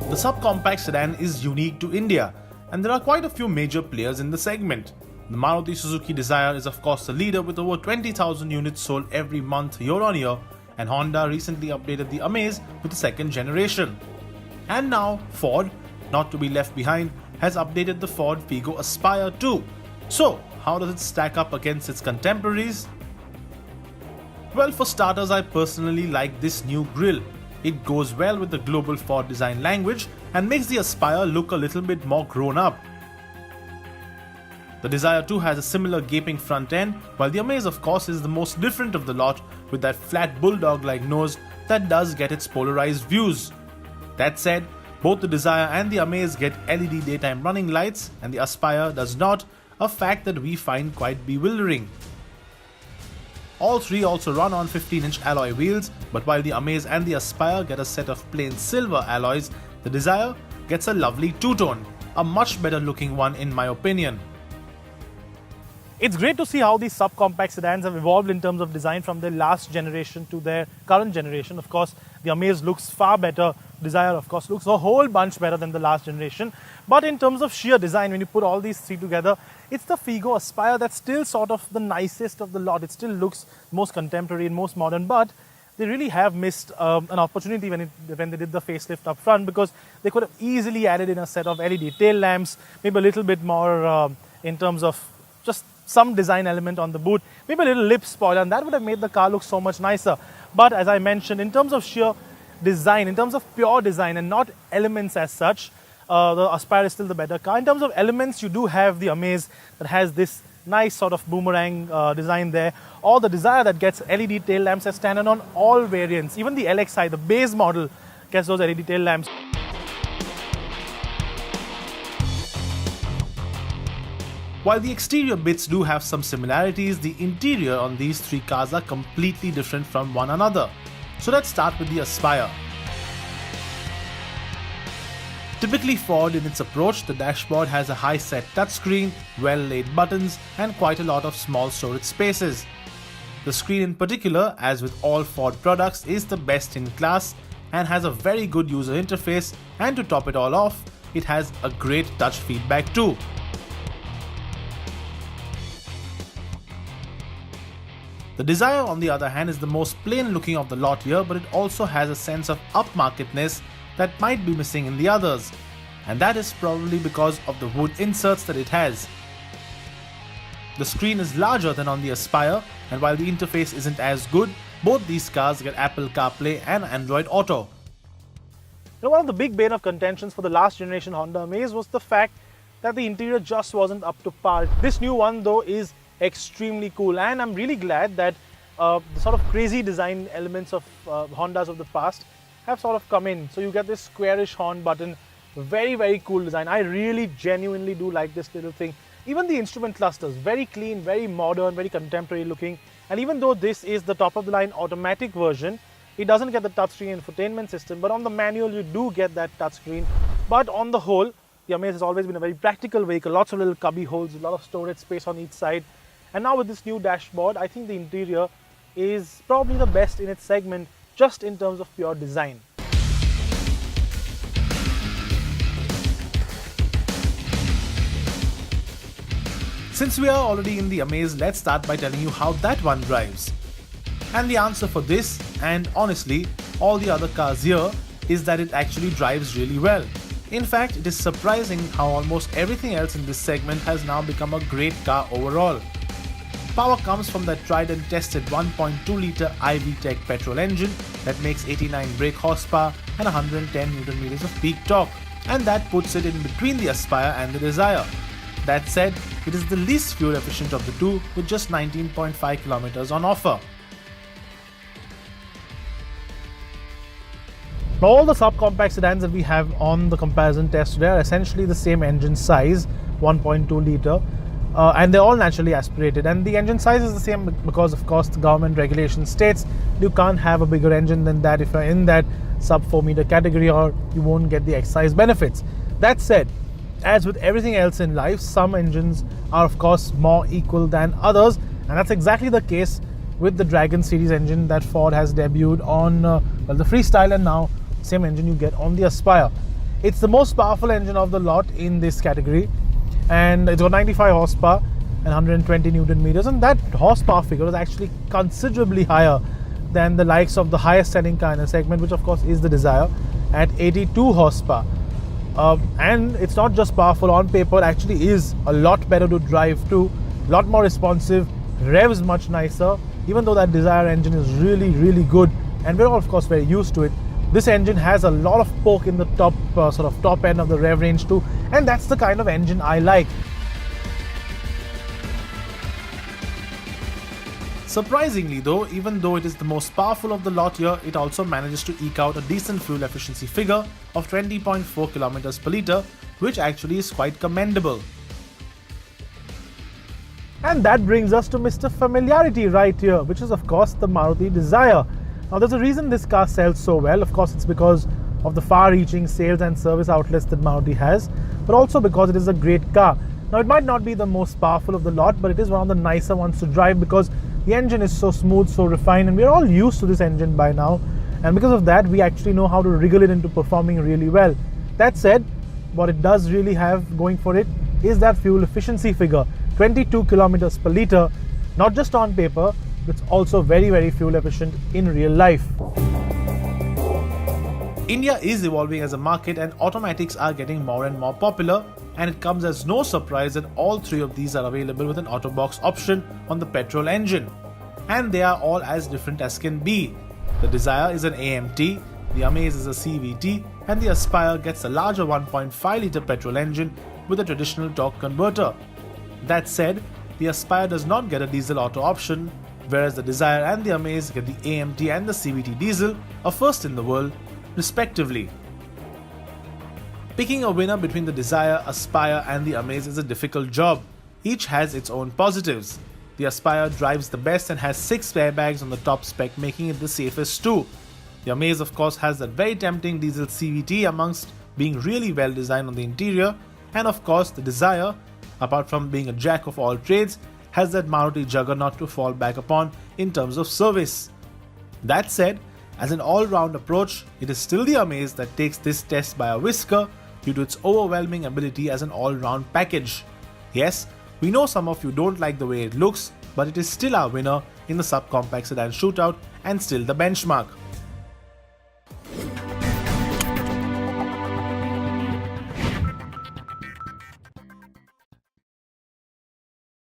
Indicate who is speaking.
Speaker 1: The subcompact sedan is unique to India, and there are quite a few major players in the segment. The Maruti Suzuki Dzire is of course the leader with over 20,000 units sold every month year on year, and Honda recently updated the Amaze with the second generation. And now Ford, not to be left behind, has updated the Ford Figo Aspire too. So, how does it stack up against its contemporaries? Well, for starters, I personally like this new grille. It goes well with the global Ford design language and makes the Aspire look a little bit more grown up. The Dzire too has a similar gaping front end, while the Amaze of course is the most different of the lot with that flat bulldog-like nose that does get its polarized views. That said, both the Dzire and the Amaze get LED daytime running lights and the Aspire does not, a fact that we find quite bewildering. All three also run on 15-inch alloy wheels, but while the Amaze and the Aspire get a set of plain silver alloys, the Dzire gets a lovely two-tone, a much better looking one in my opinion.
Speaker 2: It's great to see how these subcompact sedans have evolved in terms of design from their last generation to their current generation. Of course, the Amaze looks far better. Dzire, of course, looks a whole bunch better than the last generation. But in terms of sheer design, when you put all these three together, it's the Figo Aspire that's still sort of the nicest of the lot. It still looks most contemporary and most modern, but they really have missed an opportunity when they did the facelift up front, because they could have easily added in a set of LED tail lamps, maybe a little bit more in terms of just some design element on the boot, maybe a little lip spoiler, and that would have made the car look so much nicer. But as I mentioned, in terms of sheer design, in terms of pure design and not elements as such, the Aspire is still the better car. In terms of elements, you do have the Amaze that has this nice sort of boomerang design there, or the Dzire that gets LED tail lamps as standard on all variants. Even the LXi, the base model, gets those LED tail lamps.
Speaker 1: While the exterior bits do have some similarities, the interior on these three cars are completely different from one another. So let's start with the Aspire. Typically Ford in its approach, the dashboard has a high-set touchscreen, well-laid buttons and quite a lot of small storage spaces. The screen in particular, as with all Ford products, is the best in class and has a very good user interface, and to top it all off, it has a great touch feedback too. The Dzire on the other hand is the most plain looking of the lot here, but it also has a sense of upmarketness that might be missing in the others, and that is probably because of the wood inserts that it has. The screen is larger than on the Aspire, and while the interface isn't as good, both these cars get Apple CarPlay and Android Auto.
Speaker 2: One of the big bane of contentions for the last generation Honda Amaze was the fact that the interior just wasn't up to par. This new one though is extremely cool, and I'm really glad that the sort of crazy design elements of Hondas of the past have sort of come in. So you get this squarish horn button, very cool design. I really genuinely do like this little thing. Even the instrument clusters, very clean, very modern, very contemporary looking, and even though this is the top of the line automatic version, it doesn't get the touchscreen infotainment system, but on the manual you do get that touchscreen. But on the whole, the Amaze has always been a very practical vehicle, lots of little cubby holes, a lot of storage space on each side. And now with this new dashboard, I think the interior is probably the best in its segment, just in terms of pure design.
Speaker 1: Since we are already in the Amaze, let's start by telling you how that one drives. And the answer for this, and honestly all the other cars here, is that it actually drives really well. In fact, it is surprising how almost everything else in this segment has now become a great car overall. Power comes from that tried and tested 1.2-litre iVTEC petrol engine that makes 89 brake horsepower and 110 Nm of peak torque, and that puts it in between the Aspire and the Dzire. That said, it is the least fuel efficient of the two with just 19.5 km on offer.
Speaker 2: Now, all the subcompact sedans that we have on the comparison test today are essentially the same engine size, 1.2 litre, and they're all naturally aspirated. And the engine size is the same because, of course, the government regulation states you can't have a bigger engine than that if you're in that sub 4 meter category, or you won't get the excise benefits. That said, as with everything else in life, some engines are of course more equal than others, and that's exactly the case with the Dragon series engine that Ford has debuted on the Freestyle, and now same engine you get on the Aspire. It's the most powerful engine of the lot in this category, and it's got 95 horsepower and 120 Newton meters, and that horsepower figure is actually considerably higher than the likes of the highest selling car in the segment, which of course is the Dzire at 82 horsepower. And it's not just powerful on paper, it actually is a lot better to drive too, a lot more responsive, revs much nicer. Even though that Dzire engine is really good, and we're all of course very used to it, this engine has a lot of poke in the top top end of the rev range too, and that's the kind of engine I like.
Speaker 1: Surprisingly though, even though it is the most powerful of the lot here, it also manages to eke out a decent fuel efficiency figure of 20.4 kilometers per litre, which actually is quite commendable.
Speaker 2: And that brings us to Mr. Familiarity right here, which is of course the Maruti Dzire. Now there's a reason this car sells so well. Of course it's because of the far-reaching sales and service outlets that Maruti has, but also because it is a great car. Now it might not be the most powerful of the lot, but it is one of the nicer ones to drive because the engine is so smooth, so refined, and we're all used to this engine by now. And because of that, we actually know how to wriggle it into performing really well. That said, what it does really have going for it is that fuel efficiency figure, 22 kilometers per litre, not just on paper, but it's also very fuel efficient in real life.
Speaker 1: India is evolving as a market and automatics are getting more and more popular, and it comes as no surprise that all three of these are available with an Autobox option on the petrol engine. And they are all as different as can be. The Dzire is an AMT, the Amaze is a CVT, and the Aspire gets a larger 1.5 litre petrol engine with a traditional torque converter. That said, the Aspire does not get a diesel auto option, whereas the Dzire and the Amaze get the AMT and the CVT diesel, a first in the world, respectively. Picking a winner between the Dzire, Aspire and the Amaze is a difficult job. Each has its own positives. The Aspire drives the best and has 6 airbags on the top spec, making it the safest too. The Amaze of course has that very tempting diesel CVT amongst being really well designed on the interior, and of course the Dzire, apart from being a jack of all trades, has that Maruti juggernaut to fall back upon in terms of service. That said, as an all-round approach, it is still the Amaze that takes this test by a whisker due to its overwhelming ability as an all-round package. Yes, we know some of you don't like the way it looks, but it is still our winner in the subcompact sedan shootout and still the benchmark.